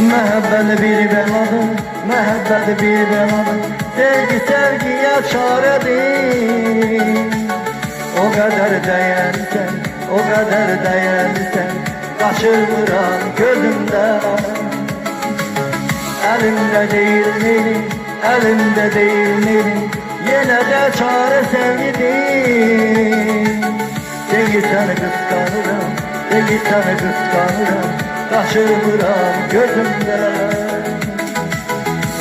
Mehabbet bir beladır, mehabbet bir beladır. Sevgi sevgiye çaredir. O kadar değersen, o kadar değersen, kaçırmıram gözümden. Elimde değil miyim, elimde değil miyim, yine de çare sevgidir. Seni seni kıskanırım, seni seni kıskanırım, kaçırmıram gözümden.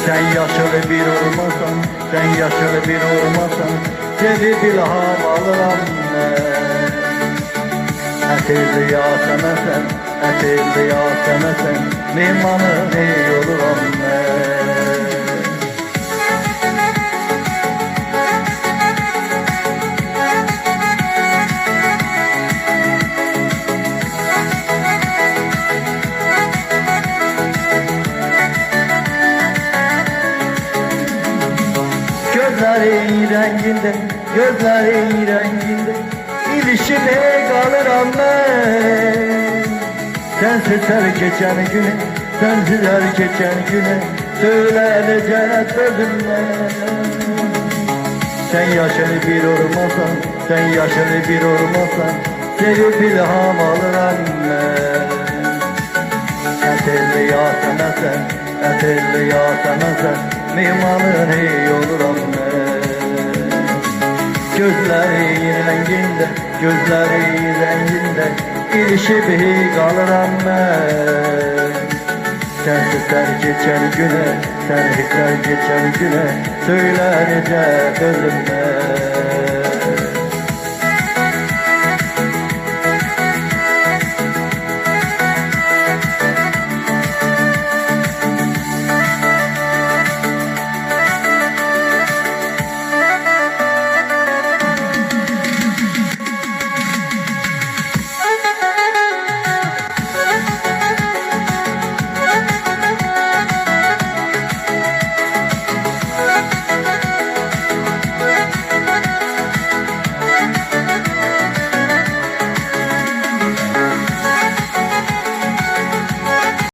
Sen yaşlı bir olmasan, sen yaşlı bir olmasan, sevip ilham alırım ben. Etirli yasemesen, etirli yasemesen, limanın iyi olurum ben. Gözleri renginde, gözleri renginde, İlişime kalırım ben. Sensiz her geçen güne, sensiz her geçen güne, söylenecek sözümle. Sen yaşını bir olmasan, sen yaşını bir olmasan, sevip ilham alırım ben. Etelli yasemesen, etelli yasemesen, mimanın iyi olurum ben. Gözleri renginde, gözleri renginde, ilişip kalırım ben. Sensiz her geçen güne, sensiz her geçen güne, söylenecek sözümle.